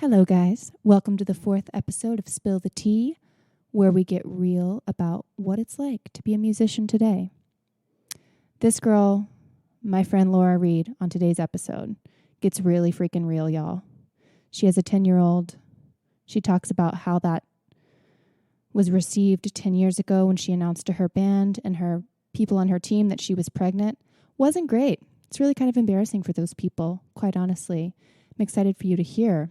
Hello, guys. Welcome to the 4th episode of Spill the Tea, where we get real about what it's like to be a musician today. This girl, my friend Laura Reed, on today's episode, gets really freaking real, y'all. She has a 10-year-old. She talks about how that was received 10 years ago when she announced to her band and her people on her team that she was pregnant. Wasn't great. It's really kind of embarrassing for those people, quite honestly. I'm excited for you to hear.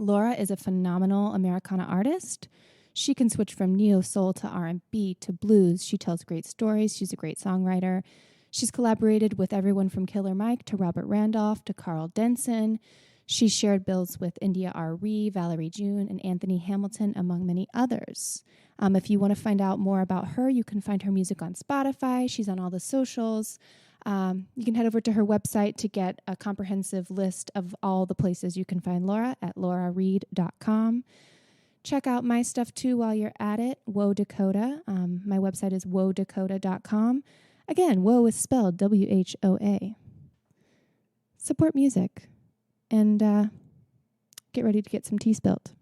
Laura is a phenomenal Americana artist. She can switch from neo-soul to R&B to blues. She tells great stories. She's a great songwriter. She's collaborated with everyone from Killer Mike to Robert Randolph to Karl Denson. She's shared bills with Arie, Valerie June, and Anthony Hamilton, among many others. If you want to find out more about her, you can find her music on Spotify. She's on all the socials. You can head over to her website to get a comprehensive list of all the places you can find Laura at laurareed.com. Check out my stuff too while you're at it, Whoa Dakota. My website is whoadakota.com. Again, Whoa is spelled W-H-O-A. Support music and get ready to get some tea spilt.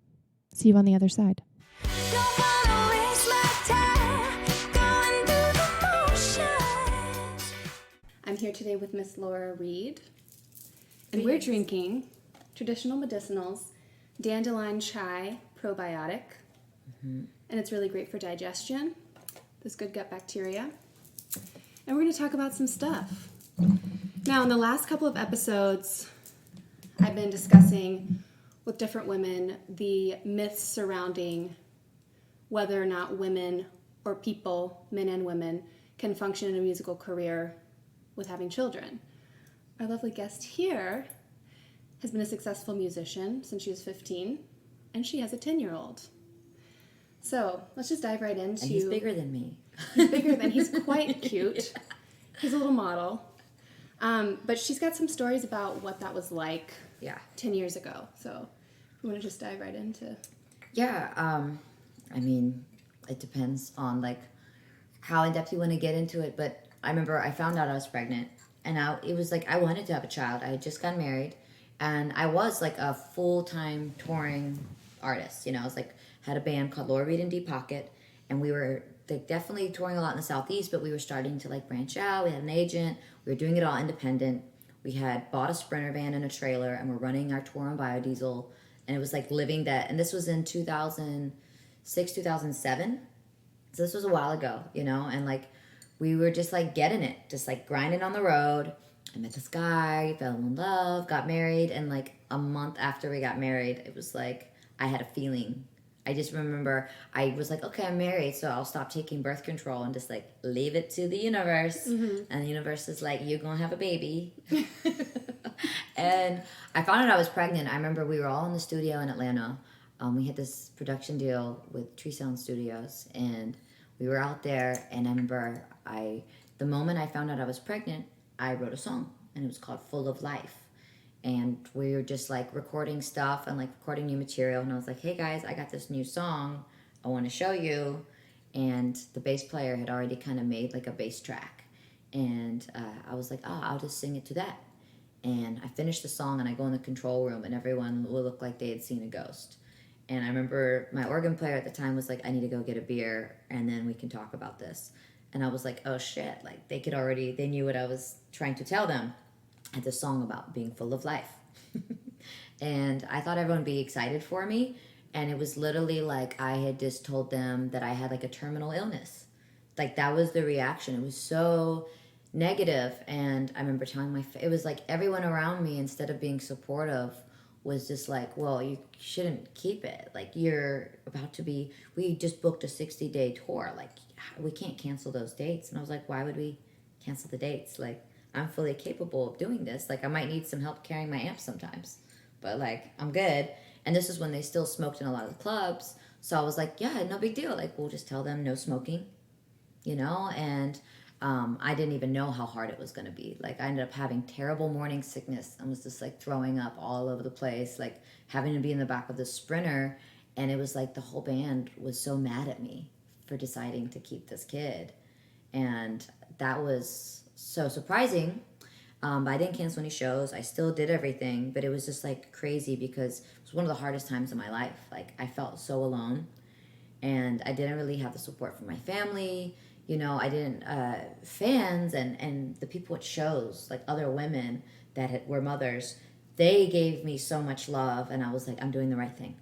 See you on the other side. I'm here today with Miss Laura Reed, and we're drinking traditional medicinals, dandelion chai probiotic, and it's really great for digestion. There's good gut bacteria, and we're going to talk about some stuff. Now, in the last couple of episodes, I've been discussing with different women the myths surrounding whether or not women or people, men and women, can function in a musical career with having children. Our lovely guest here has been a successful musician since she was 15, and she has a 10-year-old. So let's just dive right into... And he's bigger than me. He's quite cute. He's a little model. But she's got some stories about what that was like 10 years ago. So we want to just dive right into... Yeah, I mean, it depends on how in-depth you want to get into it, but I remember I found out I was pregnant, and it was I wanted to have a child. I had just gotten married, and I was a full-time touring artist. I was had a band called Laura Reed and Deep Pocket, and we were definitely touring a lot in the Southeast, but we were starting to branch out. We had an agent. We were doing it all independent. We had bought a Sprinter van and a trailer, and we're running our tour on biodiesel, and it was living that. And this was in 2006, 2007. So this was a while ago, and we were just getting it, just grinding on the road. I met this guy, fell in love, got married, and a month after we got married, it was I had a feeling. I just remember I was okay, I'm married, so I'll stop taking birth control and just leave it to the universe. Mm-hmm. And the universe is you're gonna have a baby. And I found out I was pregnant. I remember we were all in the studio in Atlanta. We had this production deal with Tree Sound Studios, and we were out there, and I remember the moment I found out I was pregnant, I wrote a song, and it was called Full of Life. And we were just recording stuff and recording new material, and I was hey guys, I got this new song I want to show you. And the bass player had already kind of made a bass track, and I was I'll just sing it to that. And I finished the song, and I go in the control room, and everyone will look like they had seen a ghost. And I remember my organ player at the time was I need to go get a beer, and then we can talk about this. And I was oh shit, they knew what I was trying to tell them. I had this song about being full of life. And I thought everyone would be excited for me. And it was literally I had just told them that I had a terminal illness. That was the reaction. It was so negative. And I remember telling it was everyone around me, instead of being supportive, was just well, you shouldn't keep it. You're about to be, we just booked a 60-day tour. We can't cancel those dates. And I was why would we cancel the dates? I'm fully capable of doing this. I might need some help carrying my amp sometimes, but I'm good. And this is when they still smoked in a lot of the clubs. So I was yeah, no big deal. We'll just tell them no smoking, and I didn't even know how hard it was going to be. I ended up having terrible morning sickness and was just throwing up all over the place, having to be in the back of the Sprinter. And it was the whole band was so mad at me for deciding to keep this kid. And that was so surprising. But I didn't cancel any shows. I still did everything, but it was just like crazy because it was one of the hardest times in my life. Like I felt so alone, and I didn't really have the support from my family. I didn't fans and the people at shows, like other women that were mothers. They gave me so much love, and I was like, I'm doing the right thing,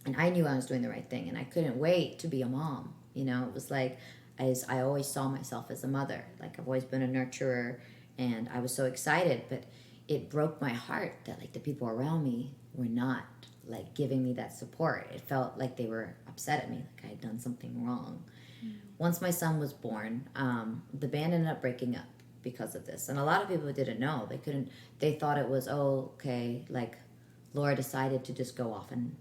and I knew I was doing the right thing, and I couldn't wait to be a mom. It was like I always saw myself as a mother. Like I've always been a nurturer, and I was so excited, but it broke my heart that like the people around me were not like giving me that support. It felt like they were upset at me, like I had done something wrong. Once my son was born, the band ended up breaking up because of this, and a lot of people didn't know. They thought it was, oh, okay, like Laura decided to just go off and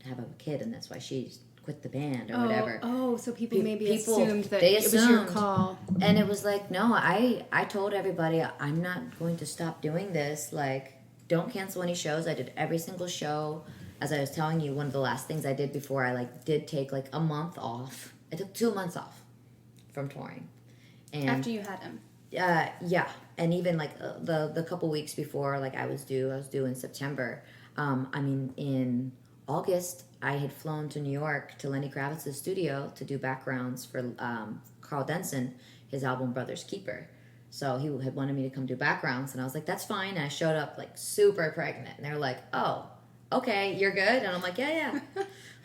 have a kid, and that's why she quit the band or whatever. Oh, so people maybe assumed that it was your call. And it was like, no, I told everybody, I'm not going to stop doing this. Like, don't cancel any shows. I did every single show. As I was telling you, one of the last things I did before I like did take like a month off. I took 2 months off from touring. And after you had him. Yeah, and even like the couple weeks before, like I was due in September. In August, I had flown to New York to Lenny Kravitz's studio to do backgrounds for Karl Denson, his album Brother's Keeper. So he had wanted me to come do backgrounds, and I was like, that's fine. And I showed up like super pregnant, and they were like, oh, okay, you're good? And I'm like, yeah.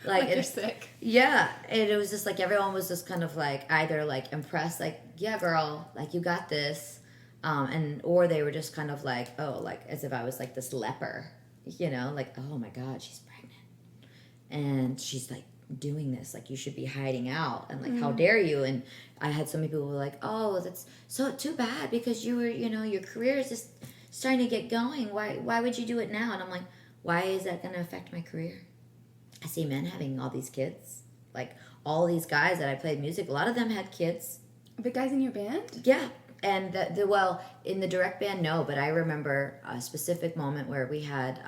Like you're sick. Yeah, and it was just like everyone was just kind of like either like impressed, like, yeah, girl, like you got this, or they were just kind of like, oh, like as if I was like this leper, like, oh my God, she's pregnant, and she's like doing this, like you should be hiding out, and like how dare you? And I had so many people who were like, oh, that's so too bad because you were, your career is just starting to get going. Why would you do it now? And I'm like, why is that going to affect my career? I see men having all these kids. Like, all these guys that I played music, a lot of them had kids. But guys in your band? Yeah. And, in the direct band, no. But I remember a specific moment where we had,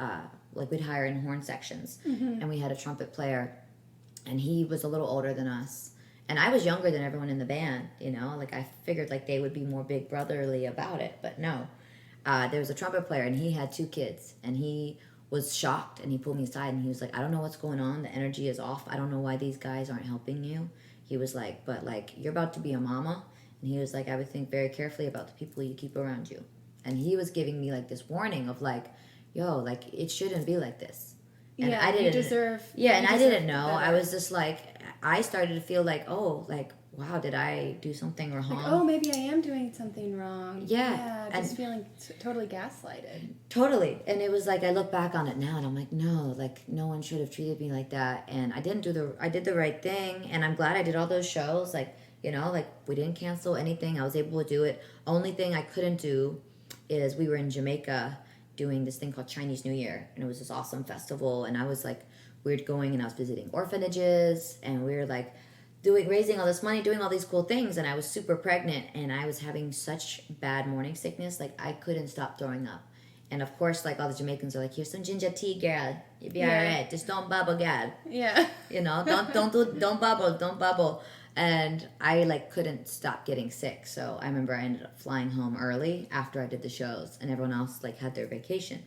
we'd hire in horn sections. Mm-hmm. And we had a trumpet player. And he was a little older than us. And I was younger than everyone in the band, Like, I figured, like, they would be more big brotherly about it. But no. There was a trumpet player, and he had 2 kids. And he was shocked, and he pulled me aside, and he was like, I don't know what's going on. The energy is off. I don't know why these guys aren't helping you. He was like, but like, you're about to be a mama. And he was like, I would think very carefully about the people you keep around you. And he was giving me like this warning of like, yo, like it shouldn't be like this. And I didn't deserve. Yeah, and I didn't know. Better. I was just like, I started to feel like, oh, like, wow, did I do something wrong? Like, oh, maybe I am doing something wrong. Yeah. Just feeling totally gaslighted. Totally. And it was like, I look back on it now and I'm like, no, like no one should have treated me like that. And I did the right thing. And I'm glad I did all those shows. Like, like we didn't cancel anything. I was able to do it. Only thing I couldn't do is we were in Jamaica doing this thing called Chinese New Year. And it was this awesome festival. And I was like, we were going and I was visiting orphanages, and we were like, raising all this money, doing all these cool things, and I was super pregnant, and I was having such bad morning sickness, like I couldn't stop throwing up. And of course, like all the Jamaicans are like, here's some ginger tea, girl. You'll be all right. Just don't bubble, girl. Yeah. Don't bubble. And I like couldn't stop getting sick. So I remember I ended up flying home early after I did the shows, and everyone else like had their vacation.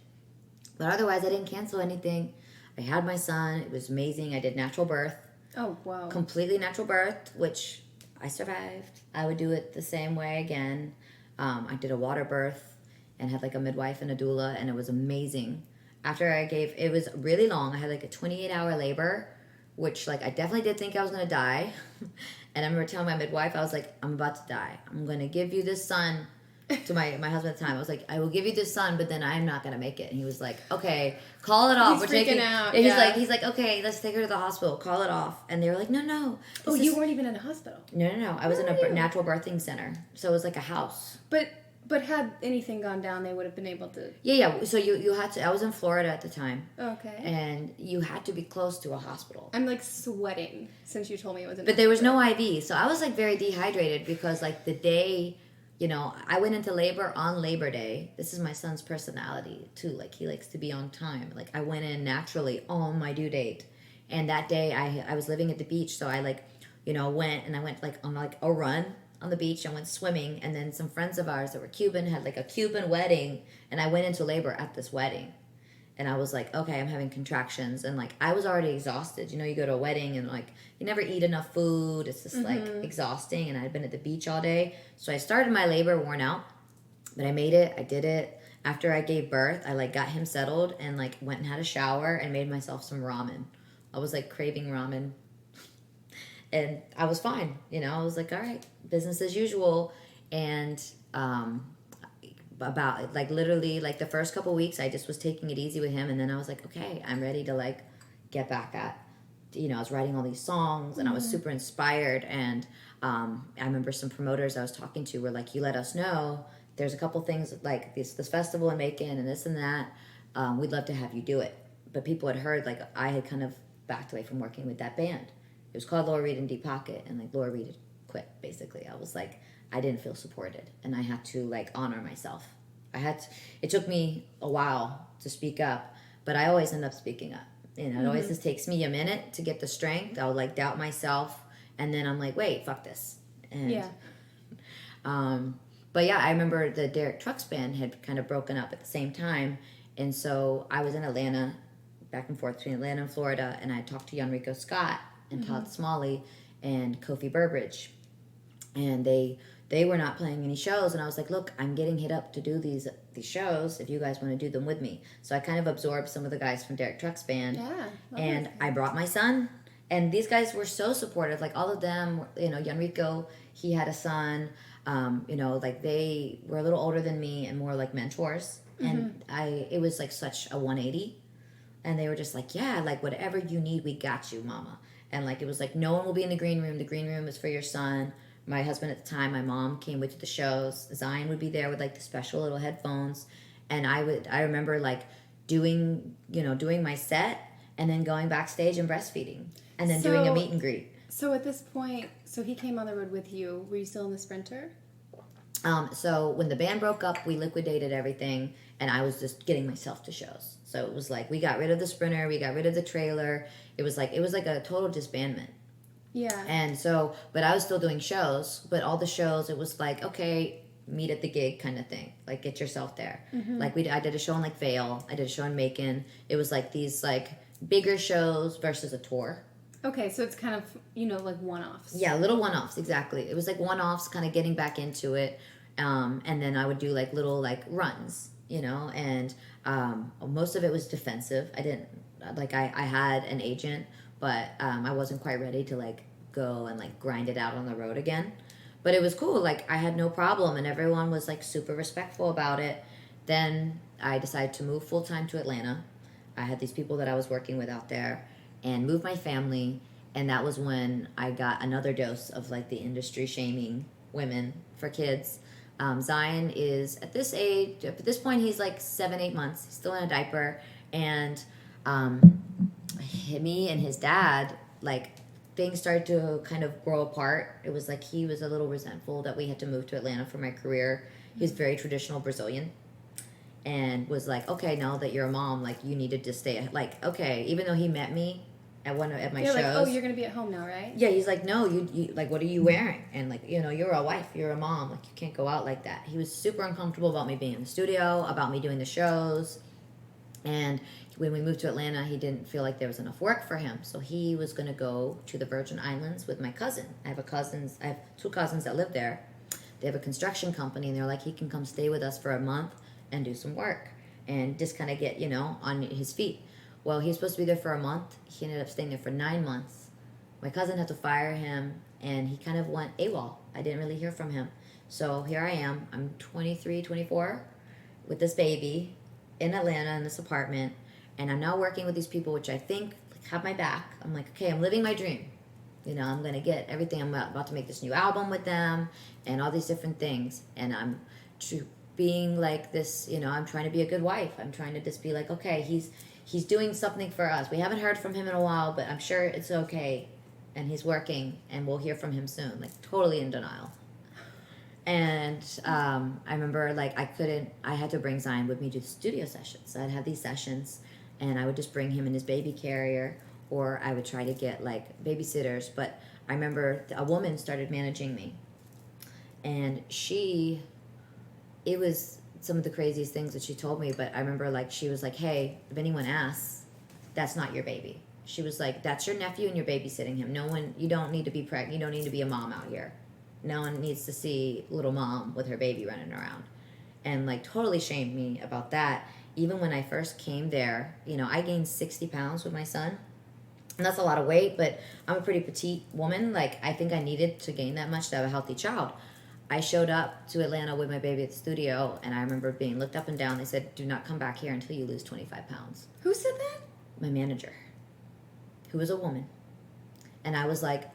But otherwise, I didn't cancel anything. I had my son. It was amazing. I did natural birth. Oh, wow. Completely natural birth, which I survived. I would do it the same way again. I did a water birth and had like a midwife and a doula, and it was amazing. After it was really long. I had like a 28-hour labor, which like I definitely did think I was going to die. And I remember telling my midwife, I was like, I'm about to die. I'm going to give you this son to my husband at the time. I was like, I will give you this son, but then I'm not going to make it. And he was like, okay, call it off. He's freaking out. Yeah. He's like, okay, let's take her to the hospital. Call it off. And they were like, no. Oh, you weren't even in a hospital? No. I was in a natural birthing center. So it was like a house. But had anything gone down, they would have been able to... Yeah. So you had to... I was in Florida at the time. Okay. And you had to be close to a hospital. I'm like sweating since you told me it was in. But there was no IV. So I was like very dehydrated because like the day... I went into labor on Labor Day. This is my son's personality, too. Like, he likes to be on time. Like, I went in naturally on my due date. And that day, I was living at the beach, so I, like, went, and I went, like, on, like, a run. on the beach and went swimming. And then some friends of ours that were Cuban had like a Cuban wedding, and I went into labor at this wedding. And I was like, okay, I'm having contractions. And like, I was already exhausted. You know, you go to a wedding and like, you never eat enough food. It's just like exhausting. And I'd been at the beach all day. So I started my labor worn out, but I made it. I did it. After I gave birth, I like got him settled and like went and had a shower and made myself some ramen. I was like craving ramen. And I was fine. You know, I was like, all right, business as usual. And, about like literally like the first couple weeks I just was taking it easy with him, and then I was like, okay, I'm ready to like get back at, you know, I was writing all these songs and I was super inspired. And I remember some promoters I was talking to were like, you let us know there's a couple things like this festival in Macon and this and that, we'd love to have you do it. But people had heard like I had kind of backed away from working with that band. It was called Laura Reed and Deep Pocket, and like Laura Reed had quit basically. I was like, I didn't feel supported, and I had to like honor myself. It took me a while to speak up, but I always end up speaking up. You know, it always just takes me a minute to get the strength. I'll like doubt myself, and then I'm like, wait, fuck this. And, but yeah, I remember the Derek Trucks band had kind of broken up at the same time, and so I was in Atlanta, back and forth between Atlanta and Florida, and I talked to Enrico Scott and Todd Smalley and Kofi Burbridge, and they were not playing any shows, and I was like, look, I'm getting hit up to do these shows if you guys want to do them with me. So I kind of absorbed some of the guys from Derek Trucks band, and I brought my son, and these guys were so supportive. Like all of them, you know, Enrico, he had a son, you know, like they were a little older than me and more like mentors, and it was like such a 180, and they were just like, yeah, like whatever you need, we got you, mama. And like it was like, no one will be in the green room is for your son. My husband at the time, my mom came with the shows. Zion would be there with like the special little headphones, and I remember like doing my set and then going backstage and breastfeeding and then doing a meet and greet. So at this point, so he came on the road with you. Were you still in the Sprinter? So when the band broke up, we liquidated everything, and I was just getting myself to shows. So it was like we got rid of the Sprinter, we got rid of the trailer. It was like a total disbandment. Yeah. And so, but I was still doing shows, but all the shows, it was like, okay, meet at the gig kind of thing. Like, get yourself there. Like, I did a show in, like, Vail. I did a show in Macon. It was, like, these, like, bigger shows versus a tour. Okay, so it's kind of, you know, like one-offs. Yeah, little one-offs, exactly. It was, like, one-offs, kind of getting back into it. And then I would do, like, little, like, runs, you know? And most of it was defensive. I didn't, like, I had an agent, but I wasn't quite ready to like go and like grind it out on the road again. But it was cool. Like I had no problem, and everyone was like super respectful about it. Then I decided to move full time to Atlanta. I had these people that I was working with out there, and moved my family. And that was when I got another dose of like the industry shaming women for kids. Zion is at this age. At this point, he's like 7-8 months. He's still in a diaper, and me and his dad, like, things started to kind of grow apart. It was like he was a little resentful that we had to move to Atlanta for my career. He was very traditional Brazilian, and was like, okay, now that you're a mom, like, you needed to stay. Like, okay, even though he met me at my shows. Like, oh, you're going to be at home now, right? Yeah, he's like, no, you like, what are you wearing? And like, you know, you're a wife, you're a mom, like, you can't go out like that. He was super uncomfortable about me being in the studio, about me doing the shows. And when we moved to Atlanta, he didn't feel like there was enough work for him. So he was going to go to the Virgin Islands with my cousin. I have 2 cousins that live there. They have a construction company, and they're like, he can come stay with us for a month and do some work and just kind of get, you know, on his feet. Well, he was supposed to be there for a month. He ended up staying there for 9 months. My cousin had to fire him, and he kind of went AWOL. I didn't really hear from him. So here I am. I'm 23, 24 with this baby in Atlanta in this apartment. And I'm now working with these people, which I think have my back. I'm like, okay, I'm living my dream. You know, I'm going to get everything. I'm about to make this new album with them and all these different things. And I'm being like this, you know, I'm trying to be a good wife. I'm trying to just be like, okay, he's doing something for us. We haven't heard from him in a while, but I'm sure it's okay. And he's working, and we'll hear from him soon. Like, totally in denial. And I remember, like, I had to bring Zion with me to the studio sessions. So I'd have these sessions, and I would just bring him in his baby carrier, or I would try to get, like, babysitters. But I remember a woman started managing me. And it was some of the craziest things that she told me, but I remember, like, she was like, hey, if anyone asks, that's not your baby. She was like, that's your nephew and you're babysitting him. You don't need to be pregnant. You don't need to be a mom out here. No one needs to see little mom with her baby running around. And, like, totally shamed me about that. Even when I first came there, I gained 60 pounds with my son. And that's a lot of weight, but I'm a pretty petite woman. Like, I think I needed to gain that much to have a healthy child. I showed up to Atlanta with my baby at the studio, and I remember being looked up and down. They said, do not come back here until you lose 25 pounds. Who said that? My manager, who was a woman. And I was like,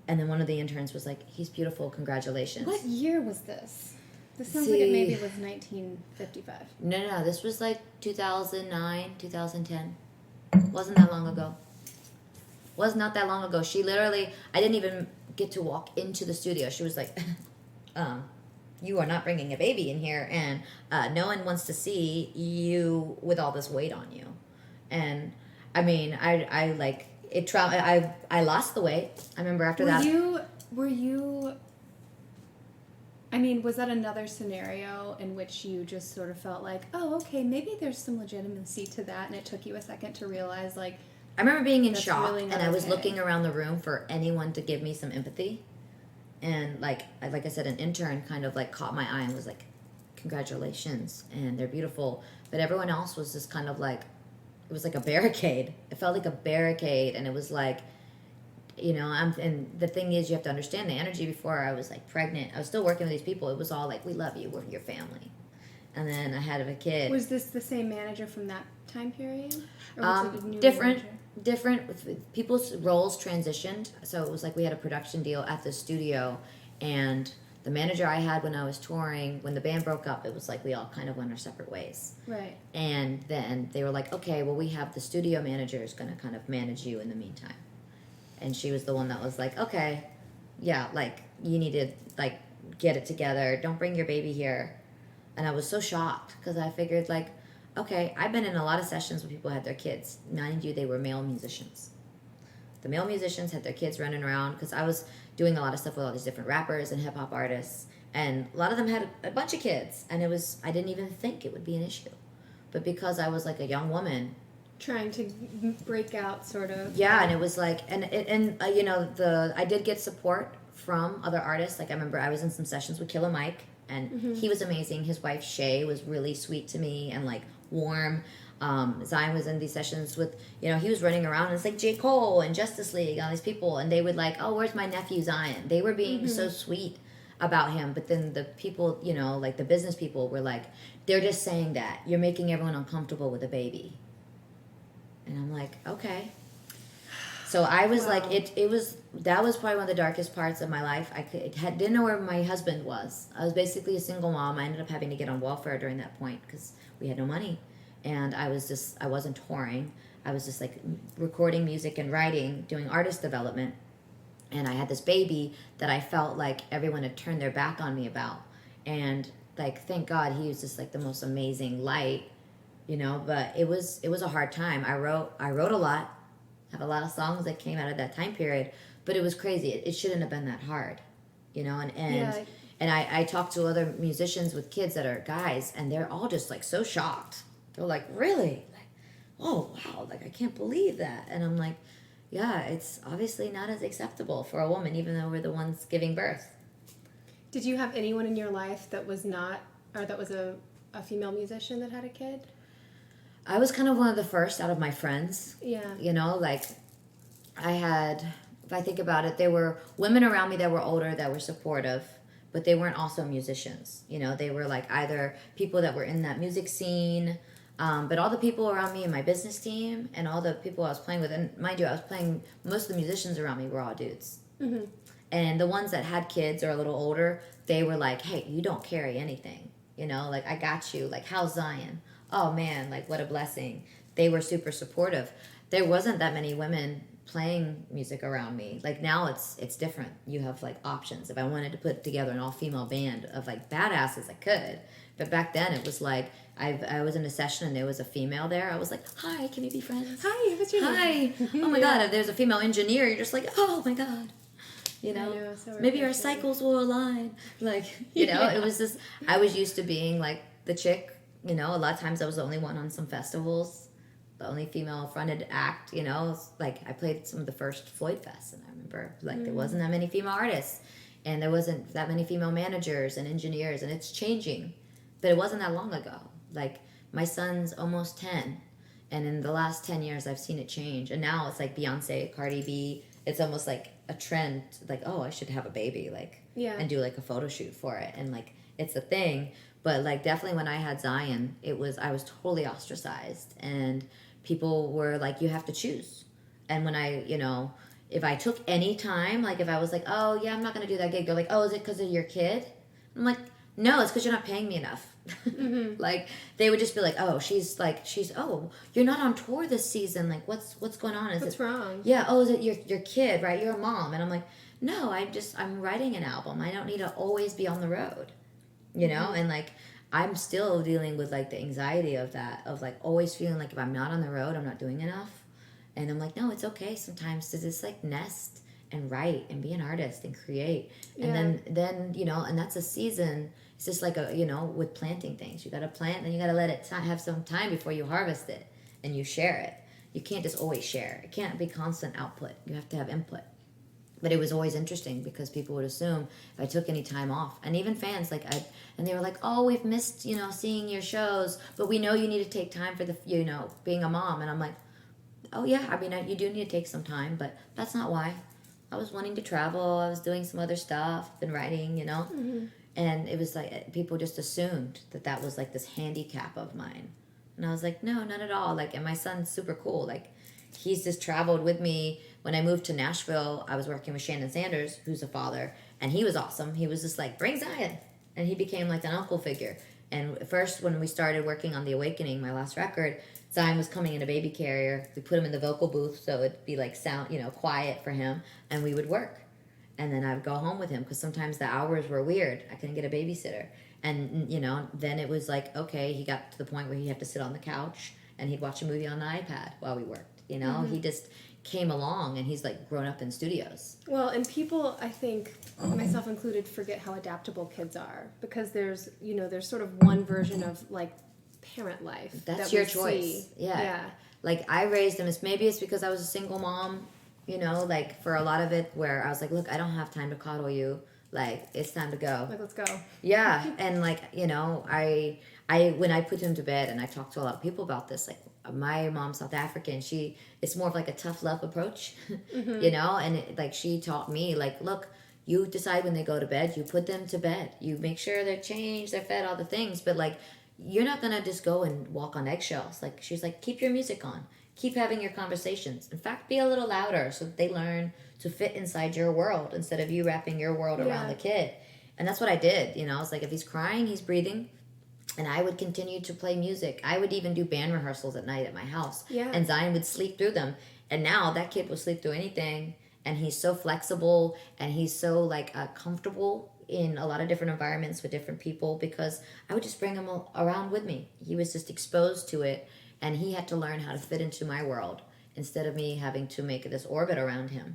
and then one of the interns was like, he's beautiful, congratulations. What year was this? This sounds like it maybe was 1955. No, this was like 2009, 2010. Wasn't that long ago. Was not that long ago. She literally, I didn't even get to walk into the studio. She was like, you are not bringing a baby in here, and no one wants to see you with all this weight on you. And I mean, I like it. I lost the weight. I remember after that. Were you? I mean, was that another scenario in which you just sort of felt like, oh, okay, maybe there's some legitimacy to that, and it took you a second to realize, like, I remember being in that's shock, really not and I was okay. looking around the room for anyone to give me some empathy. And like I said, an intern kind of like caught my eye and was like, congratulations, and they're beautiful. But everyone else was just kind of like, it was like a barricade. It felt like a barricade, and it was like, and the thing is, you have to understand the energy. Before I was like pregnant, I was still working with these people. It was all like, we love you, we're your family. And then I had a kid. Was this the same manager from that time period? Or was it a new Different. manager? People's roles transitioned. So it was like we had a production deal at the studio, and the manager I had when I was touring, when the band broke up, it was like we all kind of went our separate ways. Right. And then they were like, okay, well, we have the studio manager is going to kind of manage you in the meantime. And she was the one that was like, okay, yeah, like, you need to, like, get it together. Don't bring your baby here. And I was so shocked because I figured, like, okay, I've been in a lot of sessions where people had their kids. Mind you, they were male musicians. The male musicians had their kids running around because I was doing a lot of stuff with all these different rappers and hip-hop artists. And a lot of them had a bunch of kids. And I didn't even think it would be an issue. But because I was, like, a young woman, trying to break out, sort of. yeah, and it was like, I did get support from other artists. Like, I remember I was in some sessions with Killer Mike, and he was amazing. His wife Shay was really sweet to me and like warm. Zion was in these sessions with, he was running around, and it's like J. Cole and Justice League, all these people, and they would like, oh, where's my nephew Zion? They were being so sweet about him, but then the people, like the business people were like, they're just saying that you're making everyone uncomfortable with a baby. And I'm like, okay. So I was like, that was probably one of the darkest parts of my life. Didn't know where my husband was. I was basically a single mom. I ended up having to get on welfare during that point because we had no money. And I wasn't touring. I was just like recording music and writing, doing artist development. And I had this baby that I felt like everyone had turned their back on me about. And like, thank God he was just like the most amazing light. But it was a hard time. I wrote a lot, have a lot of songs that came out of that time period, but it was crazy. It shouldn't have been that hard, and I talked to other musicians with kids that are guys, and they're all just like so shocked. They're like, really? Like, oh wow, like I can't believe that. And I'm like, yeah, it's obviously not as acceptable for a woman, even though we're the ones giving birth. Did you have anyone in your life that was a female musician that had a kid? I was kind of one of the first out of my friends. Yeah. Like if I think about it, there were women around me that were older that were supportive, but they weren't also musicians. They were like either people that were in that music scene, but all the people around me in my business team and all the people I was playing with, and mind you, most of the musicians around me were all dudes. Mm-hmm. And the ones that had kids or a little older, they were like, hey, you don't carry anything. Like, I got you. Like, how's Zion? Oh man, like what a blessing. They were super supportive. There wasn't that many women playing music around me. Like now it's different. You have like options. If I wanted to put together an all-female band of like badasses, I could. But back then it was like, I was in a session and there was a female there. I was like, hi, can we be friends? Hi, what's your name? Hi. Oh my God, if there's a female engineer, you're just like, oh my God. you know, know, so maybe our refreshing. cycles will align. Like, you know, it was just, I was used to being like the chick, you know, a lot of times I was the only one on some festivals, the only female fronted act, you know, like I played some of the first Floyd Fests, and I remember like there wasn't that many female artists, and there wasn't that many female managers and engineers, and it's changing, but it wasn't that long ago. Like my son's almost 10, and in the last 10 years I've seen it change, and now it's like Beyonce, Cardi B, it's almost like a trend, like, oh, I should have a baby, like, and do like a photo shoot for it, and like it's a thing. But like definitely when I had Zion, I was totally ostracized, and people were like, you have to choose. And when I, you know, if I took any time, like if I was like, oh yeah, I'm not gonna do that gig, they're like, oh, is it because of your kid? I'm like, no, it's because you're not paying me enough. Like they would just be like, oh, oh, you're not on tour this season, like what's going on? What's wrong? Yeah, oh, is it your kid, right? You're a mom. And I'm like, no, I'm writing an album, I don't need to always be on the road, you know. And like I'm still dealing with like the anxiety of that, of like always feeling like if I'm not on the road, I'm not doing enough. And I'm like, no, it's okay sometimes to just like nest and write and be an artist and create. And then you know, and that's a season. It's just like a, you know, with planting things, you got to plant and you got to let it have some time before you harvest it and you share it. You can't just always share. It can't be constant output. You have to have input. But it was always interesting because people would assume if I took any time off, and even fans and they were like, oh, we've missed, you know, seeing your shows, but we know you need to take time for the, you know, being a mom. And I'm like, oh yeah, I mean, you do need to take some time, but that's not why. I was wanting to travel. I was doing some other stuff, been writing, you know. And it was like people just assumed that was like this handicap of mine, and I was like, no, not at all. Like, and my son's super cool. Like, he's just traveled with me. When I moved to Nashville, I was working with Shannon Sanders, who's a father, and he was awesome. He was just like, bring Zion, and he became like an uncle figure. And first, when we started working on The Awakening, my last record, Zion was coming in a baby carrier. We put him in the vocal booth so it'd be like sound, you know, quiet for him, and we would work. And then I would go home with him because sometimes the hours were weird. I couldn't get a babysitter. And, you know, then it was like, okay, he got to the point where he had to sit on the couch and he'd watch a movie on the iPad while we worked. You know, he just came along, and he's like grown up in studios. Well, and people, I think, myself included, forget how adaptable kids are, because there's sort of one version of like parent life. That's your choice. Yeah. Like I raised him, maybe it's because I was a single mom. You know, like for a lot of it where I was like, look, I don't have time to coddle you. Like, it's time to go. Like, let's go. Yeah. And like, you know, I when I put him to bed, and I talked to a lot of people about this, like my mom's South African, it's more of like a tough love approach, you know? And she taught me like, look, you decide when they go to bed, you put them to bed, you make sure they're changed, they're fed, all the things. But like, you're not going to just go and walk on eggshells. Like, she's like, keep your music on. Keep having your conversations. In fact, be a little louder so that they learn to fit inside your world instead of you wrapping your world around the kid. And that's what I did. You know, I was like, if he's crying, he's breathing. And I would continue to play music. I would even do band rehearsals at night at my house. Yeah. And Zion would sleep through them. And now that kid will sleep through anything. And he's so flexible, and he's so comfortable in a lot of different environments with different people, because I would just bring him around with me. He was just exposed to it. And he had to learn how to fit into my world instead of me having to make this orbit around him,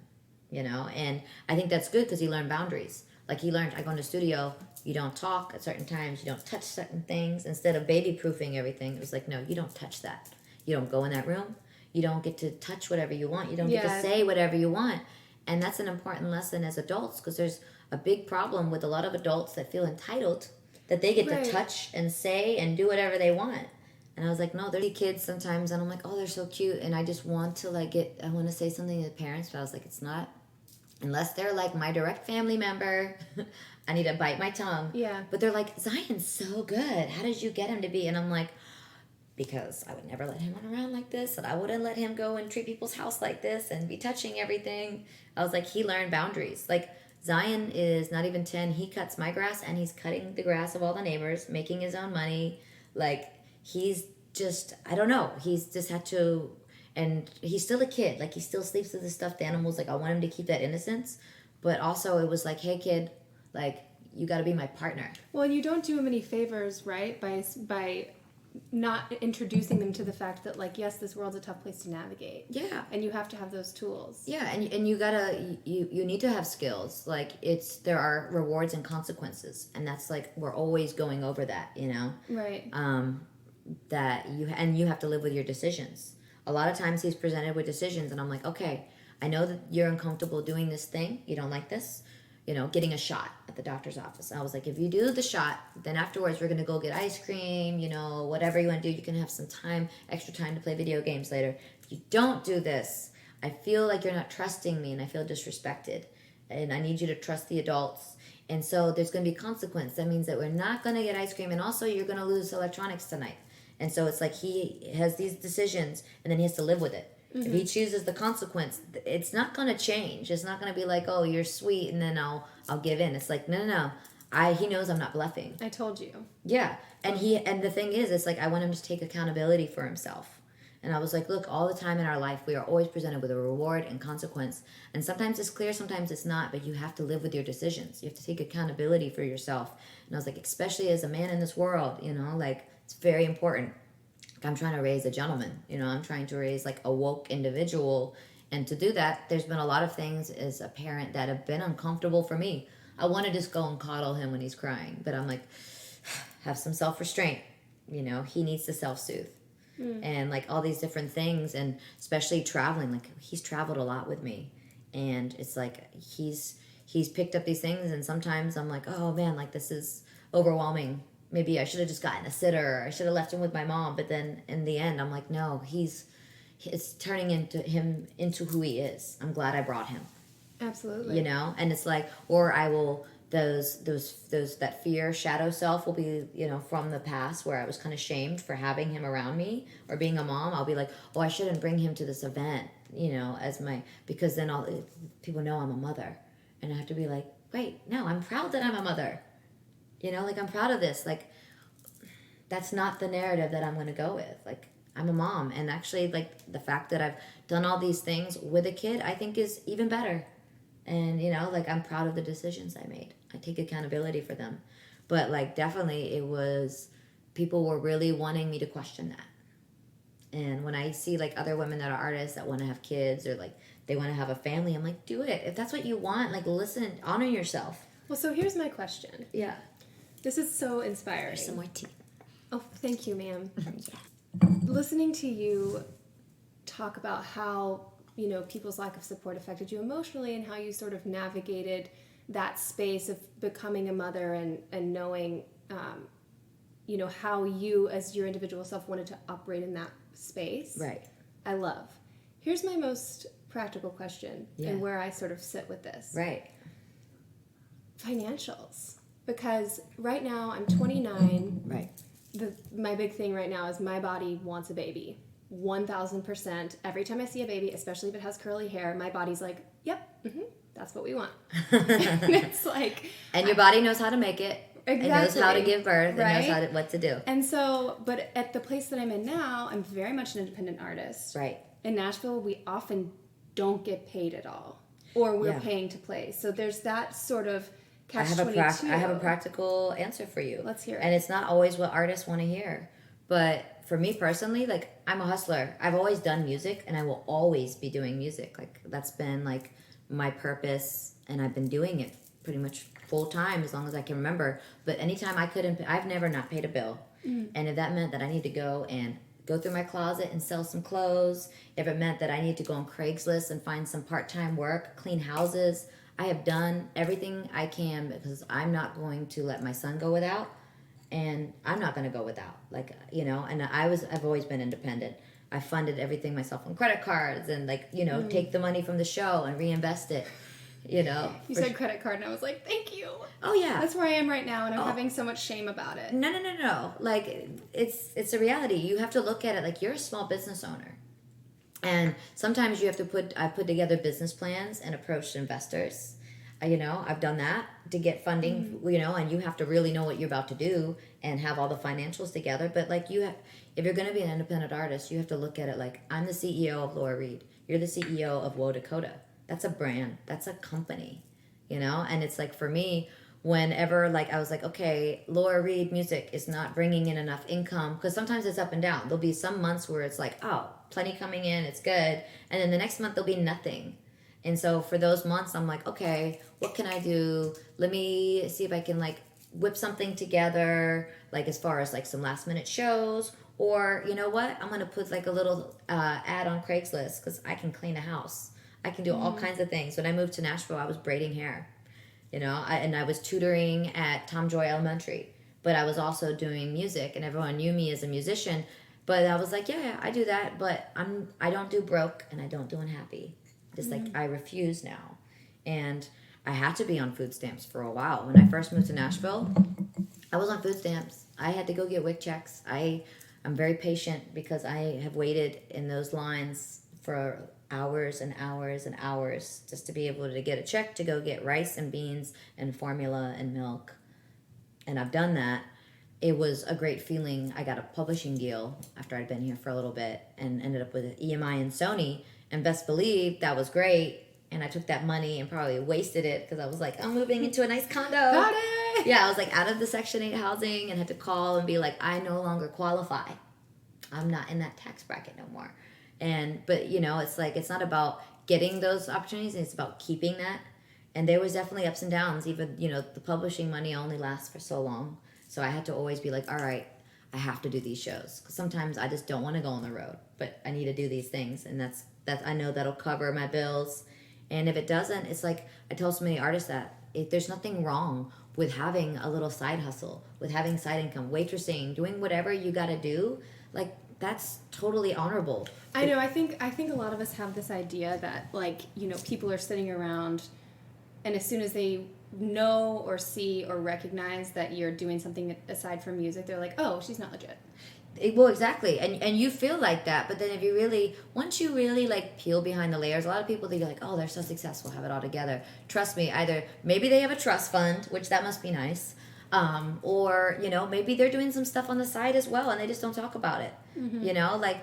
you know? And I think that's good because he learned boundaries. Like he learned, I go in the studio, you don't talk at certain times, you don't touch certain things. Instead of baby-proofing everything, it was like, no, you don't touch that. You don't go in that room. You don't get to touch whatever you want. You don't get to say whatever you want. And that's an important lesson as adults, because there's a big problem with a lot of adults that feel entitled that they get to touch and say and do whatever they want. And I was like, no, there's kids sometimes, and I'm like, oh, they're so cute, and I just want to I want to say something to the parents, but I was like, it's not, unless they're like my direct family member, I need to bite my tongue. Yeah. But they're like, Zion's so good. How did you get him to be? And I'm like, because I would never let him run around like this, and I wouldn't let him go and treat people's house like this and be touching everything. I was like, he learned boundaries. Like, Zion is not even 10. He cuts my grass, and he's cutting the grass of all the neighbors, making his own money. Like, he's just, I don't know. He's just had to, and he's still a kid. Like, he still sleeps with the stuffed animals. Like, I want him to keep that innocence. But also, it was like, hey, kid, like, you got to be my partner. Well, you don't do him any favors, right? By not introducing them to the fact that, like, yes, this world's a tough place to navigate. Yeah. And you have to have those tools. Yeah, and you gotta, you need to have skills. Like, there are rewards and consequences, and that's like, we're always going over that, you know? Right. That you have to live with your decisions. A lot of times he's presented with decisions, and I'm like, okay, I know that you're uncomfortable doing this thing. You don't like this. You know, getting a shot at the doctor's office. I was like, if you do the shot, then afterwards we're going to go get ice cream, you know, whatever you want to do. You can have some time, extra time to play video games later. If you don't do this, I feel like you're not trusting me and I feel disrespected. And I need you to trust the adults. And so there's going to be consequence. That means that we're not going to get ice cream, and also you're going to lose electronics tonight. And so it's like he has these decisions, and then he has to live with it. If he chooses the consequence, it's not going to change. It's not going to be like, oh, you're sweet, and then I'll give in. It's like, no. He knows I'm not bluffing. I told you. Yeah. And the thing is, it's like, I want him to take accountability for himself. And I was like, look, all the time in our life, we are always presented with a reward and consequence. And sometimes it's clear, sometimes it's not, but you have to live with your decisions. You have to take accountability for yourself. And I was like, especially as a man in this world, you know, like, it's very important. I'm trying to raise a gentleman, you know, I'm trying to raise like a woke individual. And to do that, there's been a lot of things as a parent that have been uncomfortable for me. I want to just go and coddle him when he's crying, but I'm like, have some self-restraint. You know, he needs to self-soothe. And like all these different things, and especially traveling, like he's traveled a lot with me. And it's like, he's picked up these things, and sometimes I'm like, oh man, like this is overwhelming. Maybe I should have just gotten a sitter. I should have left him with my mom. But then in the end, I'm like, no, it's turning into who he is. I'm glad I brought him. Absolutely. You know? And it's like, or I will, that fear, shadow self will be, you know, from the past where I was kind of shamed for having him around me or being a mom. I'll be like, oh, I shouldn't bring him to this event, you know, because then people know I'm a mother. And I have to be like, wait, no, I'm proud that I'm a mother. You know, like, I'm proud of this. Like, that's not the narrative that I'm going to go with. Like, I'm a mom. And actually, like, the fact that I've done all these things with a kid, I think is even better. And, you know, like, I'm proud of the decisions I made. I take accountability for them. But, like, definitely people were really wanting me to question that. And when I see, like, other women that are artists that want to have kids, or, like, they want to have a family, I'm like, do it. If that's what you want, like, listen, honor yourself. Well, so here's my question. Yeah. This is so inspiring. There's some more tea. Oh, thank you, ma'am. Yeah. Listening to you talk about how, you know, people's lack of support affected you emotionally, and how you sort of navigated that space of becoming a mother and knowing, you know, how you as your individual self wanted to operate in that space. Right. I love. Here's my most practical question, and where I sort of sit with this. Right. Financials. Because right now I'm 29. Right. My big thing right now is my body wants a baby. 1,000%. Every time I see a baby, especially if it has curly hair, my body's like, yep, that's what we want. And it's like... And your body knows how to make it. Exactly. It knows how to give birth. Right? It knows what to do. And so, but at the place that I'm in now, I'm very much an independent artist. Right. In Nashville, we often don't get paid at all. Or we're paying to play. So there's that sort of... I have a practical answer for you. Let's hear it. And it's not always what artists want to hear. But for me personally, like, I'm a hustler. I've always done music, and I will always be doing music. Like, that's been, like, my purpose, and I've been doing it pretty much full time as long as I can remember. But anytime I've never not paid a bill. And if that meant that I need to go through my closet and sell some clothes, if it meant that I need to go on Craigslist and find some part-time work, clean houses, I have done everything I can, because I'm not going to let my son go without, and I'm not going to go without. Like, you know, and I've always been independent. I funded everything myself on credit cards, and, like, you know, take the money from the show and reinvest it, you know. You said credit card, and I was like, thank you. Oh, yeah. That's where I am right now, and I'm having so much shame about it. No. Like, it's a reality. You have to look at it like you're a small business owner. And sometimes you have to I put together business plans and approach investors. You know, I've done that to get funding, you know, and you have to really know what you're about to do and have all the financials together. But, like, if you're going to be an independent artist, you have to look at it like, I'm the CEO of Laura Reed. You're the CEO of Whoa Dakota. That's a brand. That's a company, you know? And it's like, for me, whenever like I was like, okay, Laura Reed music is not bringing in enough income, because sometimes it's up and down. There'll be some months where it's like, oh, plenty coming in, it's good, and then the next month there'll be nothing. And so for those months, I'm like, okay, what can I do? Let me see if I can like whip something together, like as far as like some last minute shows, or you know what, I'm gonna put like a little ad on Craigslist, because I can clean a house, I can do all kinds of things. When I moved to Nashville, I was braiding hair, you know, and I was tutoring at Tom Joy Elementary, but I was also doing music, and everyone knew me as a musician. But I was like, yeah, I do that, but I don't do broke, and I don't do unhappy. Just like I refuse now. And I had to be on food stamps for a while. When I first moved to Nashville, I was on food stamps. I had to go get WIC checks. I'm very patient, because I have waited in those lines for hours and hours and hours just to be able to get a check to go get rice and beans and formula and milk. And I've done that. It was a great feeling. I got a publishing deal after I'd been here for a little bit, and ended up with EMI and Sony. And best believe that was great. And I took that money and probably wasted it, because I was like, I'm moving into a nice condo. Got it! Yeah, I was like out of the Section 8 housing, and had to call and be like, I no longer qualify. I'm not in that tax bracket no more. But you know, it's like, it's not about getting those opportunities, it's about keeping that. And there was definitely ups and downs. Even, you know, the publishing money only lasts for so long. So I had to always be like, all right, I have to do these shows. Because sometimes I just don't want to go on the road, but I need to do these things. And that's I know that'll cover my bills. And if it doesn't, it's like, I tell so many artists that there's nothing wrong with having a little side hustle, with having side income, waitressing, doing whatever you got to do. Like, that's totally honorable. I know. I think a lot of us have this idea that, like, you know, people are sitting around, and as soon as they know or see or recognize that you're doing something aside from music, they're like, oh, she's not legit. Well, exactly. And you feel like that, but then if you really, once you really like peel behind the layers, a lot of people think like, oh, they're so successful, have it all together. Trust me, either maybe they have a trust fund, which that must be nice, or, you know, maybe they're doing some stuff on the side as well, and they just don't talk about it. You know, like,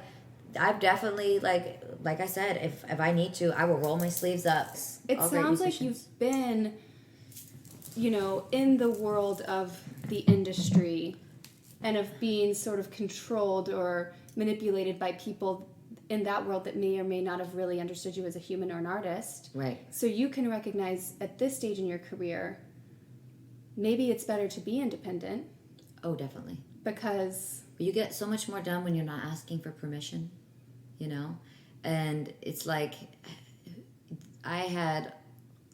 I've definitely, like I said, if I need to, I will roll my sleeves up. It sounds like you've been, you know, in the world of the industry and of being sort of controlled or manipulated by people in that world that may or may not have really understood you as a human or an artist. Right. So you can recognize at this stage in your career, maybe it's better to be independent. Oh, definitely. Because you get so much more done when you're not asking for permission, you know? And it's like, I had,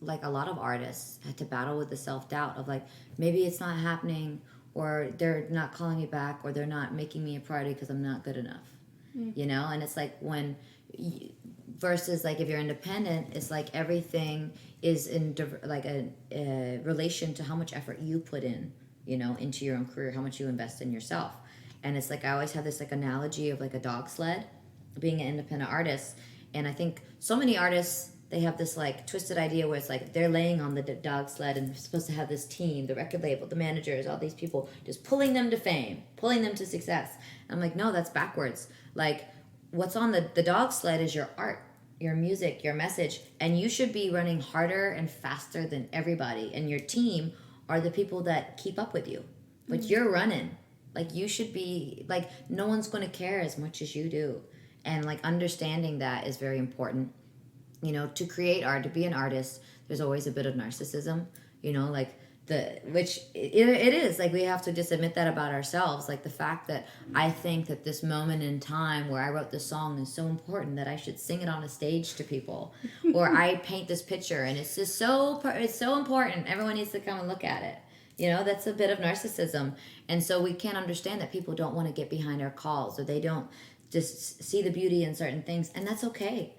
like, a lot of artists had to battle with the self-doubt of, like, maybe it's not happening, or they're not calling me back, or they're not making me a priority because I'm not good enough, you know? And it's like, versus, like, if you're independent, it's like everything is in, like, a relation to how much effort you put in, you know, into your own career, how much you invest in yourself. And it's like, I always have this, like, analogy of, like, a dog sled, being an independent artist. And I think so many artists, they have this, like, twisted idea where it's like they're laying on the dog sled and they're supposed to have this team, the record label, the managers, all these people just pulling them to fame, pulling them to success. And I'm like, no, that's backwards. Like, what's on the dog sled is your art, your music, your message. And you should be running harder and faster than everybody. And your team are the people that keep up with you. But you're running. Like, you should be, like, no one's going to care as much as you do. And, like, understanding that is very important. You know, to create art, to be an artist, there's always a bit of narcissism, you know, like, which it is, like, we have to just admit that about ourselves. Like, the fact that I think that this moment in time where I wrote this song is so important that I should sing it on a stage to people, or I paint this picture and it's just it's so important, everyone needs to come and look at it. You know, that's a bit of narcissism. And so we can't understand that people don't want to get behind our calls, or they don't just see the beauty in certain things, and that's okay.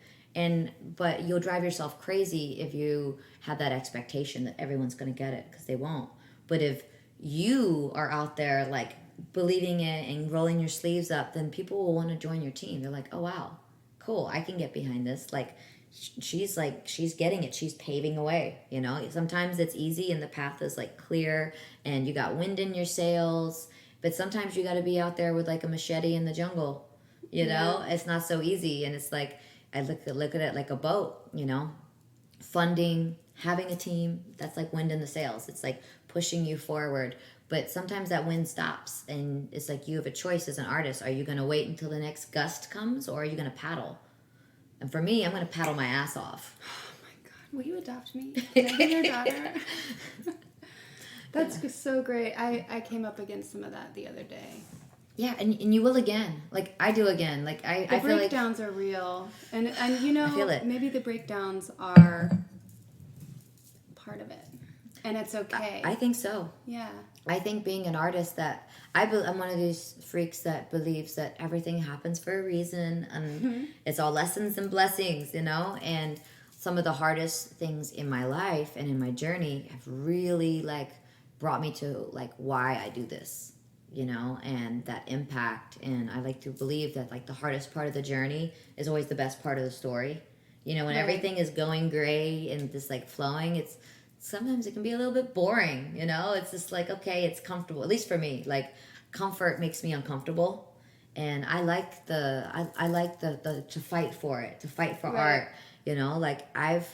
But you'll drive yourself crazy if you have that expectation that everyone's going to get it, because they won't. But if you are out there, like, believing it and rolling your sleeves up, then people will want to join your team. They're like, oh, wow, cool, I can get behind this. Like, she's getting it. She's paving a way, you know? Sometimes it's easy and the path is, like, clear and you got wind in your sails. But sometimes you got to be out there with, like, a machete in the jungle, you know? It's not so easy. And it's like, I look at it like a boat, you know, funding, having a team, that's like wind in the sails. It's like pushing you forward. But sometimes that wind stops, and it's like you have a choice as an artist. Are you going to wait until the next gust comes, or are you going to paddle? And for me, I'm going to paddle my ass off. Oh my God. Will you adopt me? Can I be your daughter? That's so great. I came up against some of that the other day. Yeah, and you will again. Like, I do again. Like, I feel like... The breakdowns are real. And you know, I feel it. Maybe the breakdowns are part of it. And it's okay. I think so. Yeah. I think being an artist that... I'm one of these freaks that believes that everything happens for a reason, and it's all lessons and blessings, you know? And some of the hardest things in my life and in my journey have really, like, brought me to, like, why I do this, you know? And that impact. And I like to believe that, like, the hardest part of the journey is always the best part of the story. You know, when everything is going gray and just, like, flowing, it's... Sometimes it can be a little bit boring, you know? It's just like, okay, it's comfortable. At least for me, like, comfort makes me uncomfortable. And I like the to fight for it, to fight for art, you know? Like, I've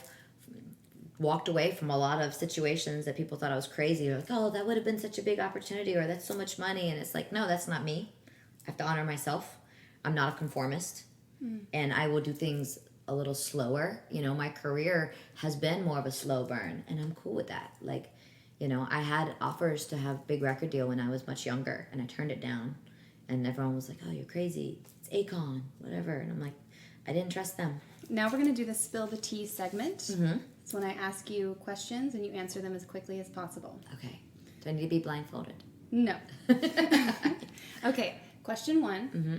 walked away from a lot of situations that people thought I was crazy. Like, oh, that would have been such a big opportunity, or that's so much money. And it's like, no, that's not me. I have to honor myself. I'm not a conformist. And I will do things a little slower. You know, my career has been more of a slow burn, and I'm cool with that. Like, you know, I had offers to have a big record deal when I was much younger, and I turned it down. And everyone was like, oh, you're crazy. It's Akon, whatever. And I'm like, I didn't trust them. Now we're going to do the Spill the Tea segment. Mm-hmm. It's when I ask you questions and you answer them as quickly as possible. Okay. Do I need to be blindfolded? No. Okay, question 1. Mm-hmm.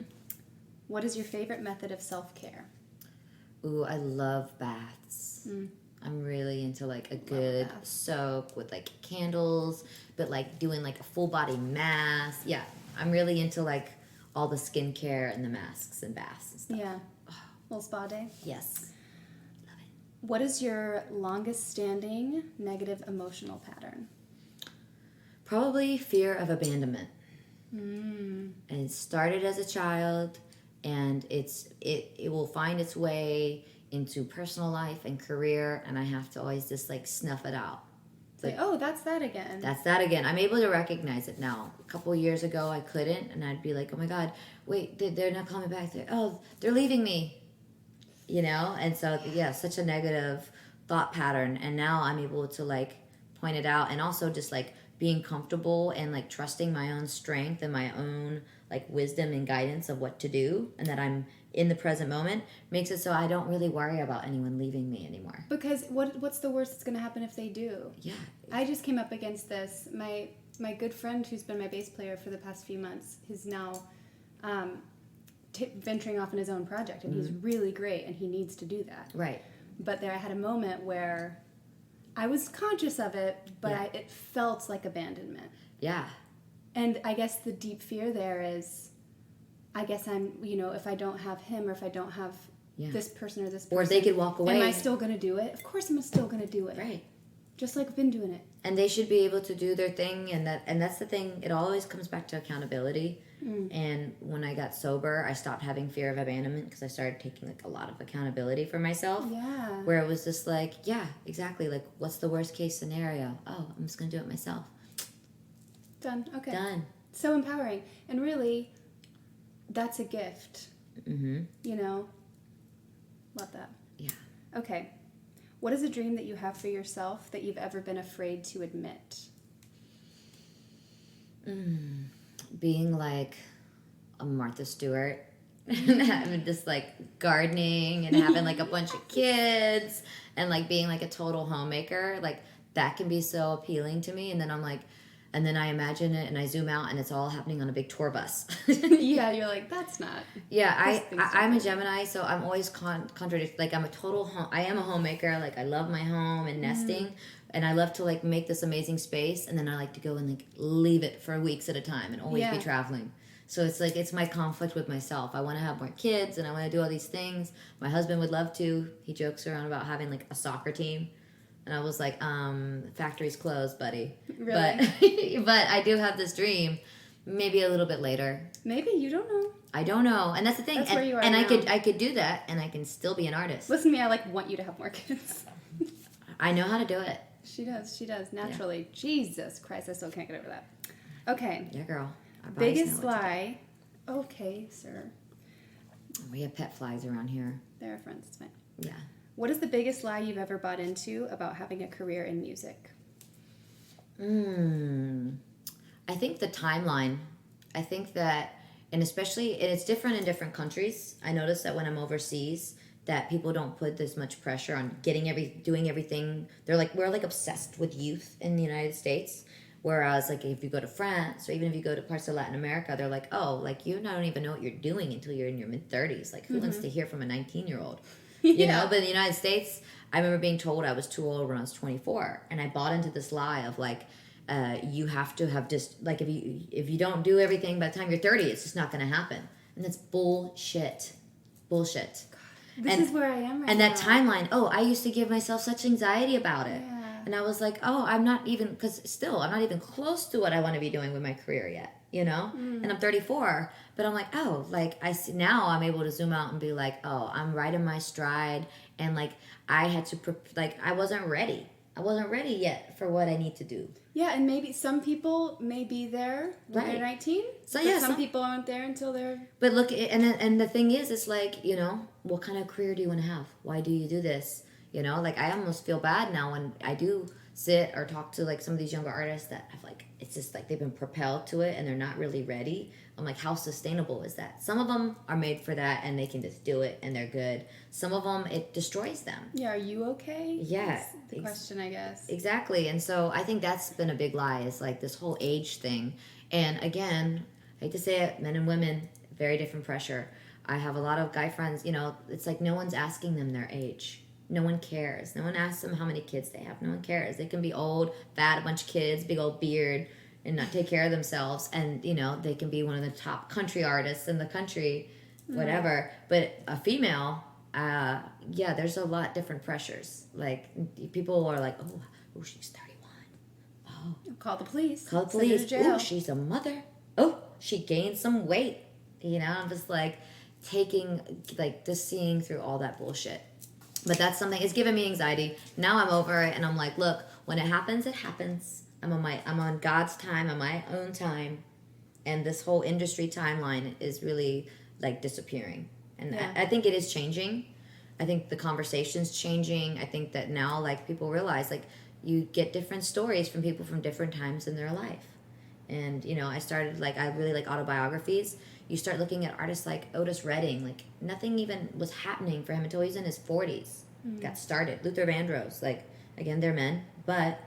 What is your favorite method of self-care? Ooh, I love baths. I'm really into, like, a good soak with, like, candles, but, like, doing, like, a full body mask. Yeah, I'm really into, like, all the skincare and the masks and baths and stuff. Yeah. Little spa day? Yes. Love it. What is your longest standing negative emotional pattern? Probably fear of abandonment. And it started as a child, and it will find its way into personal life and career, and I have to always just, like, snuff it out. It's like, oh, that's that again. That's that again. I'm able to recognize it now. A couple of years ago, I couldn't, and I'd be like, oh my God, wait, they're not coming back. They're leaving me, you know? And so, yeah, such a negative thought pattern, and now I'm able to, like, point it out, and also just, like, being comfortable and, like, trusting my own strength and my own, like, wisdom and guidance of what to do, and that I'm in the present moment, makes it so I don't really worry about anyone leaving me anymore. Because what's the worst that's going to happen if they do? Yeah. I just came up against this. My good friend who's been my bass player for the past few months is now venturing off in his own project, and he's really great, and he needs to do that. Right. But I had a moment where I was conscious of it, but it felt like abandonment. Yeah. And I guess the deep fear there is, I guess I'm, you know, if I don't have him, or if I don't have this person or this person. Or they could walk away. Am I still going to do it? Of course I'm still going to do it. Right. Just like I've been doing it. And they should be able to do their thing, and that's the thing. It always comes back to accountability. And when I got sober, I stopped having fear of abandonment because I started taking, like, a lot of accountability for myself. Yeah. Where it was just like, yeah, exactly. Like, what's the worst case scenario? Oh, I'm just going to do it myself. Done. Okay. Done. So empowering. And really, that's a gift. Mm-hmm. You know? Love that. Yeah. Okay. What is a dream that you have for yourself that you've ever been afraid to admit? Being like a Martha Stewart and having just, like, gardening and having, like, a bunch of kids and, like, being, like, a total homemaker. Like, that can be so appealing to me. And then I'm like, and then I imagine it and I zoom out and it's all happening on a big tour bus. Yeah, you're like, that's not. Yeah, I'm a Gemini, so I'm always contradicted. Like, I am a homemaker. Like, I love my home and nesting, and I love to, like, make this amazing space, and then I like to go and, like, leave it for weeks at a time and always be traveling. So it's like, it's my conflict with myself. I want to have more kids and I want to do all these things. My husband would love to. He jokes around about having, like, a soccer team. And I was like, factory's closed, buddy. Really? But I do have this dream. Maybe a little bit later. Maybe, you don't know. I don't know. And that's the thing. That's and where you are and now. I could do that, and I can still be an artist. Listen to me, I, like, want you to have more kids. I know how to do it. She does naturally. Yeah. Jesus Christ, I still can't get over that. Okay. Yeah, girl. Biggest lie. Okay, sir. We have pet flies around here. They're our friends. It's fine. Yeah. What is the biggest lie you've ever bought into about having a career in music? I think the timeline. I think that, and especially, and it's different in different countries. I notice that when I'm overseas, that people don't put this much pressure on doing everything. We're like obsessed with youth in the United States. Whereas, like, if you go to France or even if you go to parts of Latin America, they're like, oh, like, you don't even know what you're doing until you're in your mid-30s. Like, who wants to hear from a 19-year-old? You know? But in the United States, I remember being told I was too old when I was 24. And I bought into this lie of, like, you have to have just, like, if you don't do everything by the time you're 30, it's just not going to happen. And that's bullshit. Bullshit. This is where I am right now. And that timeline, I used to give myself such anxiety about it. Yeah. And I was like, I'm not even close to what I want to be doing with my career yet, you know? And I'm 34, but I'm like, I see now I'm able to zoom out and be like, I'm right in my stride. And like, I had to, I wasn't ready. I wasn't ready yet for what I need to do. Yeah, and maybe some people may be there when they're 19. So yeah, some people aren't there until they're... But look, and the thing is, it's like, you know, what kind of career do you want to have? Why do you do this? You know, like, I almost feel bad now when I do sit or talk to, like, some of these younger artists that have, like, it's just, like, they've been propelled to it and they're not really ready. I'm like, how sustainable is that? Some of them are made for that and they can just do it and they're good. Some of them, it destroys them. Yeah, are you okay? Yeah. That's the question, I guess. Exactly. And so I think that's been a big lie, is, like, this whole age thing. And, again, I hate to say it, men and women, very different pressure. I have a lot of guy friends, you know, it's like no one's asking them their age. No one cares. No one asks them how many kids they have. No one cares. They can be old, fat, a bunch of kids, big old beard, and not take care of themselves. And, you know, they can be one of the top country artists in the country, whatever. But a female, there's a lot different pressures. Like, people are like, oh, she's 31. Oh. Call the police. Call the police. Oh, she's a mother. Oh, she gained some weight. You know, I'm just like seeing through all that bullshit. But that's something, it's given me anxiety. Now I'm over it and I'm like, look, when it happens, it happens. I'm on God's time, on my own time. And this whole industry timeline is really like disappearing. And I think it is changing. I think the conversation's changing. I think that now, like, people realize, like, you get different stories from people from different times in their life. And, you know, I really like autobiographies. You start looking at artists like Otis Redding, like, nothing even was happening for him until he's in his 40s. Got started. Luther Vandross, like, again, they're men, but,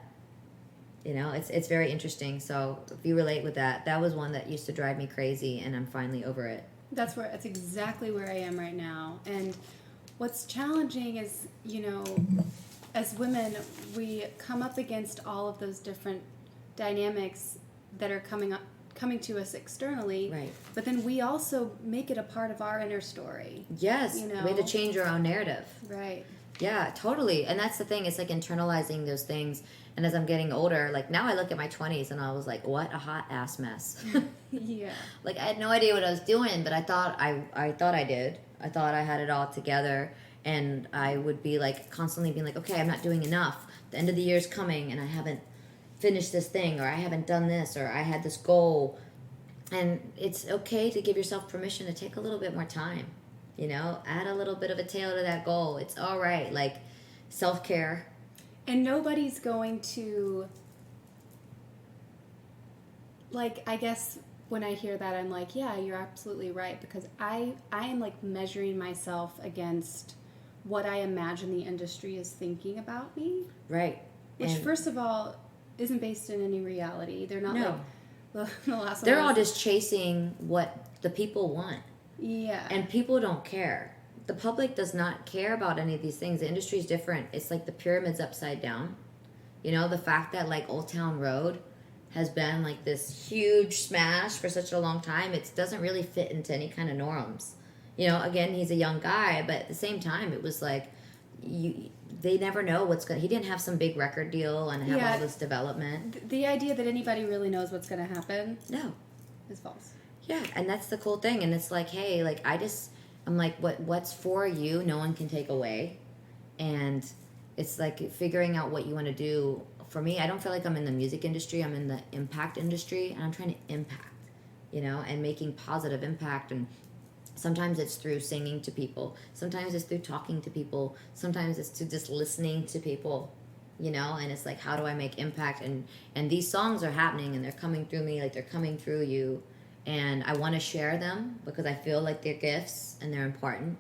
you know, it's very interesting. So if you relate with that, that was one that used to drive me crazy, and I'm finally over it. That's exactly where I am right now. And what's challenging is, you know, as women, we come up against all of those different dynamics that are coming to us externally, right? But then we also make it a part of our inner story. Yes, you know? We have to change our own narrative. Right. Yeah, totally. And that's the thing. It's like internalizing those things. And as I'm getting older, like, now I look at my 20s and I was like, what a hot ass mess. Yeah. Like, I had no idea what I was doing, but I thought I did. I thought I had it all together, and I would be like constantly being like, okay, I'm not doing enough. The end of the year's coming and I haven't finished this thing, or I haven't done this, or I had this goal. And it's okay to give yourself permission to take a little bit more time, you know, add a little bit of a tail to that goal. It's all right. Like, self-care. And nobody's going to, like, I guess when I hear that, I'm like, yeah, you're absolutely right, because I am like measuring myself against what I imagine the industry is thinking about me. Right. Which, first of all, isn't based in any reality. They're not like the last one. They're all just chasing what the people want. Yeah. And people don't care. The public does not care about any of these things. The industry is different. It's like the pyramid's upside down. You know, the fact that, like, Old Town Road has been like this huge smash for such a long time, it doesn't really fit into any kind of norms. You know, again, he's a young guy, but at the same time, it was like, they never know what's going to... He didn't have some big record deal and have all this development. The idea that anybody really knows what's going to happen... No. ...is false. Yeah, and that's the cool thing. And it's like, hey, like, I'm like, what's for you, no one can take away. And It's like figuring out what you want to do. For me, I don't feel like I'm in the music industry. I'm in the impact industry, and I'm trying to impact, and making positive impact. And sometimes it's through singing to people. Sometimes it's through talking to people. Sometimes it's to just listening to people, and it's like, how do I make impact? And these songs are happening, and they're coming through me, like they're coming through you. And I want to share them because I feel like they're gifts and they're important.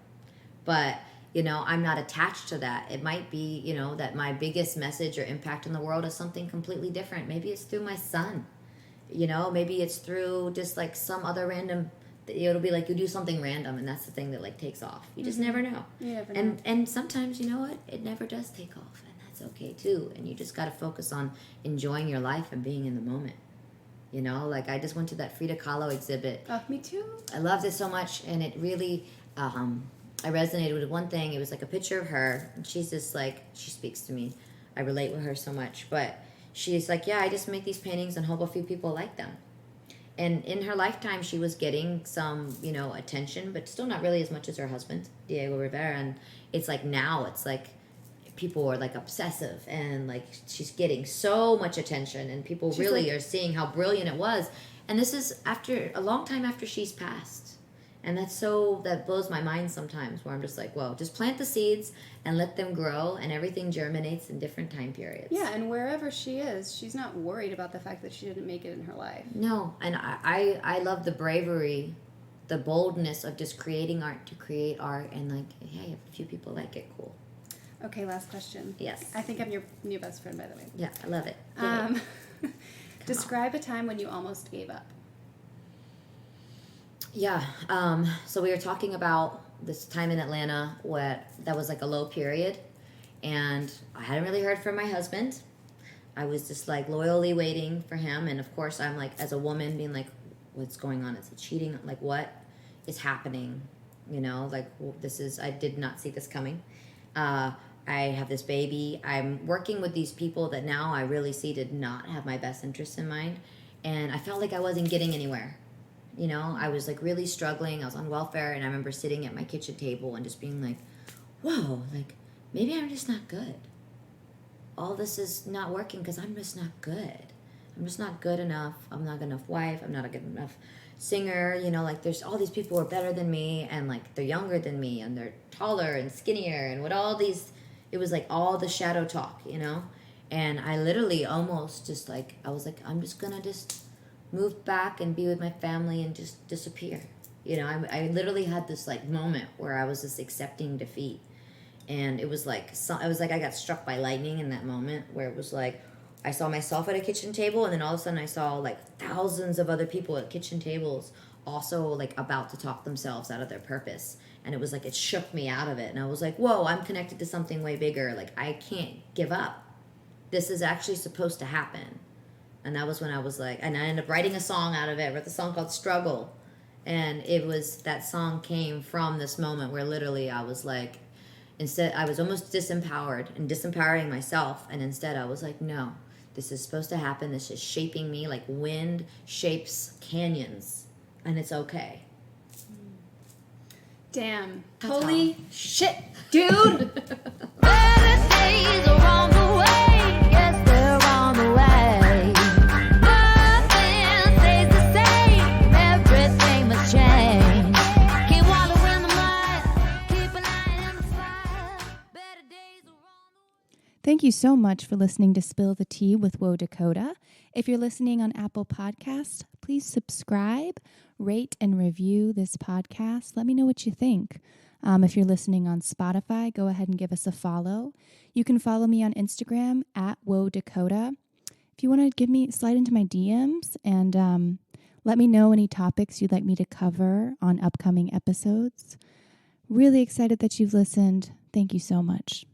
But, I'm not attached to that. It might be, that my biggest message or impact in the world is something completely different. Maybe it's through my son, maybe it's through just like some other random, it'll be like you do something random and that's the thing that like takes off. You just never know. You never know. And sometimes, you know what? It never does take off, and that's okay too. And you just got to focus on enjoying your life and being in the moment. Like I just went to that Frida Kahlo exhibit. Oh, me too. I loved it so much, and it really, I resonated with one thing. It was like a picture of her, and she's just like, she speaks to me. I relate with her so much, but she's like, yeah, I just make these paintings and hope a few people like them. And in her lifetime, she was getting some, attention, but still not really as much as her husband, Diego Rivera. And it's like now, it's like people are like obsessive, and like she's getting so much attention, and people really are seeing how brilliant it was. And this is after a long time after she's passed. And that blows my mind sometimes, where I'm just like, whoa, just plant the seeds and let them grow, and everything germinates in different time periods. Yeah, and wherever she is, she's not worried about the fact that she didn't make it in her life. No, and I love the bravery, the boldness of just creating art to create art, and like, hey, if a few people like it, cool. Okay, last question. Yes. I think I'm your new best friend, by the way. Yeah, I love it. Describe a time when you almost gave up. Yeah. So we were talking about this time in Atlanta that was like a low period, and I hadn't really heard from my husband. I was just like loyally waiting for him, and of course I'm like, as a woman, being like, what's going on? Is it cheating? Like, what is happening? Like, I did not see this coming. I have this baby. I'm working with these people that now I really see did not have my best interests in mind, and I felt like I wasn't getting anywhere. I was like really struggling. I was on welfare, and I remember sitting at my kitchen table and just being like, whoa, like maybe I'm just not good. All this is not working because I'm just not good. I'm just not good enough. I'm not a good enough wife. I'm not a good enough singer. Like there's all these people who are better than me, and like they're younger than me, and they're taller and skinnier, and it was like all the shadow talk, and I literally almost just like, I was like, I'm just gonna just move back and be with my family and just disappear. I literally had this like moment where I was just accepting defeat, and it was like I got struck by lightning in that moment, where it was like I saw myself at a kitchen table, and then all of a sudden I saw like thousands of other people at kitchen tables also like about to talk themselves out of their purpose, and it was like it shook me out of it, and I was like, whoa, I'm connected to something way bigger. Like I can't give up. This is actually supposed to happen. And that was when I was like, and I ended up writing a song out of it. I wrote a song called Struggle. And that song came from this moment where literally I was like, instead, I was almost disempowered and disempowering myself. And instead I was like, no, this is supposed to happen. This is shaping me like wind shapes canyons. And it's okay. Damn. That's Holy all. shit, dude! Better days are on the way. Yes, they're on the way. Nothing stays the same. Everything must change. Keep wallowing in the mud. Keep an eye on the fire. Better days are on the way. Thank you so much for listening to Spill the Tea with Whoa Dakota. If you're listening on Apple Podcasts, please subscribe, rate, and review this podcast. Let me know what you think. If you're listening on Spotify, go ahead and give us a follow. You can follow me on Instagram at Whoa Dakota. If you want to slide into my DMs and let me know any topics you'd like me to cover on upcoming episodes. Really excited that you've listened. Thank you so much.